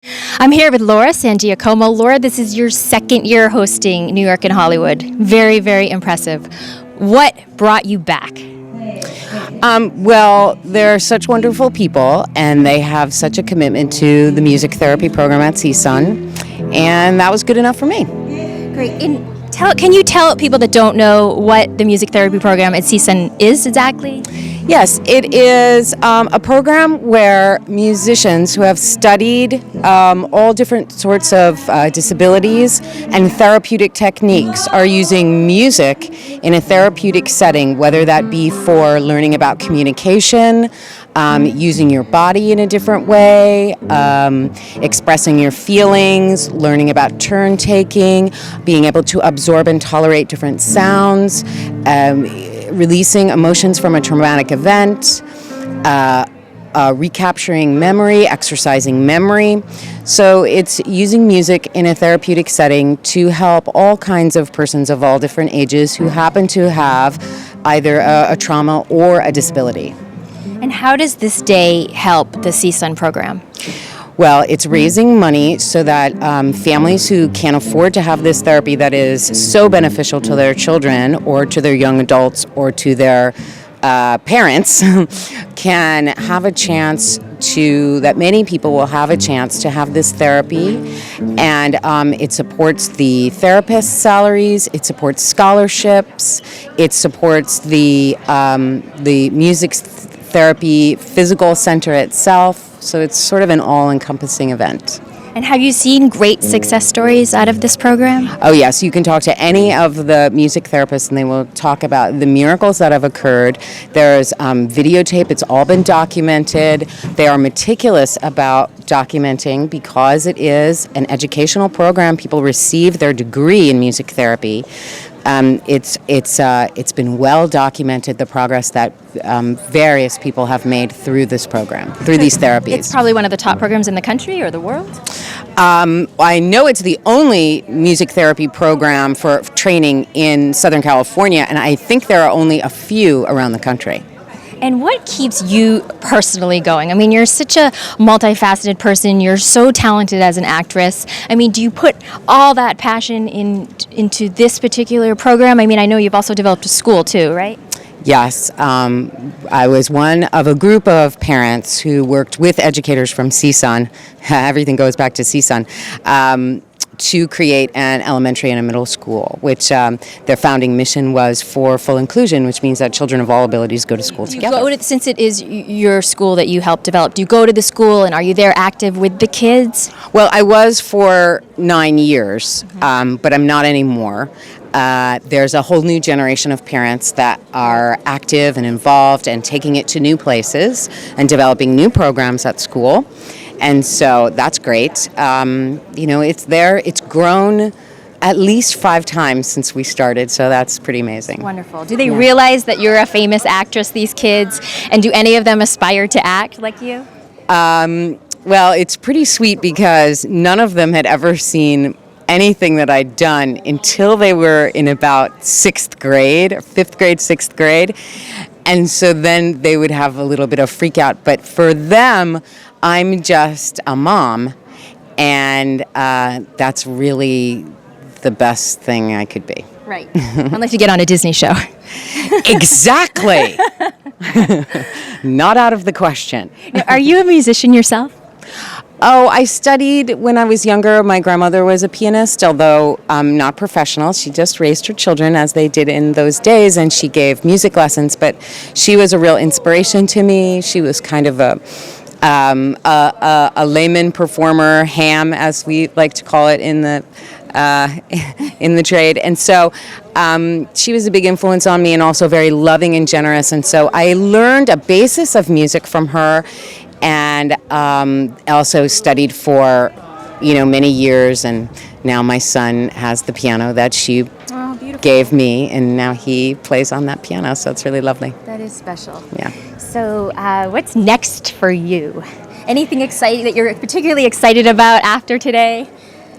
I'm here with Laura San Giacomo. Laura, this is your second year hosting New York and Hollywood. Very, very impressive. What brought you back? Well, they're such wonderful people, and they have such a commitment to the music therapy program at CSUN, and that was good enough for me. Great. Can you tell people that don't know what the music therapy program at CSUN is exactly? Yes, it is a program where musicians who have studied all different sorts of disabilities and therapeutic techniques are using music in a therapeutic setting, whether that be for learning about communication, using your body in a different way, expressing your feelings, learning about turn taking, being able to absorb and tolerate different sounds, releasing emotions from a traumatic event, recapturing memory, exercising memory. So it's using music in a therapeutic setting to help all kinds of persons of all different ages who happen to have either a trauma or a disability. And how does this day help the CSUN program? Well, it's raising money so that families who can't afford to have this therapy that is so beneficial to their children or to their young adults or to their parents can have a chance that many people will have a chance to have this therapy. And it supports the therapist's salaries, it supports scholarships, it supports the music therapy physical center itself. So it's sort of an all-encompassing event. And have you seen great success stories out of this program? Oh yes, you can talk to any of the music therapists and they will talk about the miracles that have occurred. There's videotape, it's all been documented. They are meticulous about documenting because it is an educational program. People receive their degree in music therapy. It's been well documented, the progress that various people have made through this program, through these therapies. It's probably one of the top programs in the country or the world? I know it's the only music therapy program for training in Southern California, and I think there are only a few around the country. And what keeps you personally going? I mean, you're such a multifaceted person. You're so talented as an actress. I mean, do you put all that passion into this particular program? I mean, I know you've also developed a school too, right? Yes. I was one of a group of parents who worked with educators from CSUN. Everything goes back to CSUN. To create an elementary and a middle school, which their founding mission was for full inclusion, which means that children of all abilities go to school together. Since it is your school that you helped develop, do you go to the school and are you there active with the kids? Well, I was for 9 years, but I'm not anymore. There's a whole new generation of parents that are active and involved and taking it to new places and developing new programs at school. And so that's great. It's there. It's grown at least 5 times since we started, so that's pretty amazing. Wonderful. Do they realize that you're a famous actress, these kids, and do any of them aspire to act like you? Well, it's pretty sweet because none of them had ever seen anything that I'd done until they were in about 6th grade, or 5th grade, 6th grade. And so then they would have a little bit of freak out. But for them, I'm just a mom, and that's really the best thing I could be. Right. Unless you get on a Disney show. Exactly. Not out of the question. Now, are you a musician yourself? Oh, I studied when I was younger. My grandmother was a pianist, although not professional. She just raised her children as they did in those days, and she gave music lessons. But she was a real inspiration to me. She was kind of a layman performer, ham, as we like to call it in the trade. And so she was a big influence on me and also very loving and generous. And so I learned a basis of music from her and also studied for, many years. And now my son has the piano that she gave me, and now he plays on that piano. So it's really lovely. That is special. Yeah. So what's next for you? Anything exciting that you're particularly excited about after today?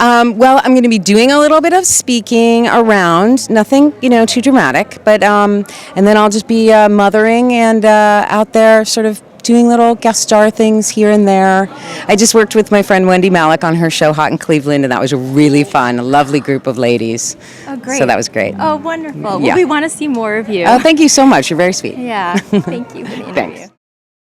Well, I'm going to be doing a little bit of speaking around, nothing, too dramatic, but, and then I'll just be mothering and out there sort of doing little guest star things here and there. I just worked with my friend Wendy Malick on her show Hot in Cleveland, and that was really fun. A lovely group of ladies. Oh, great. So that was great. Oh, wonderful. Yeah. Well, we want to see more of you. Oh, thank you so much. You're very sweet. Yeah. Thank you for the interview. Thanks.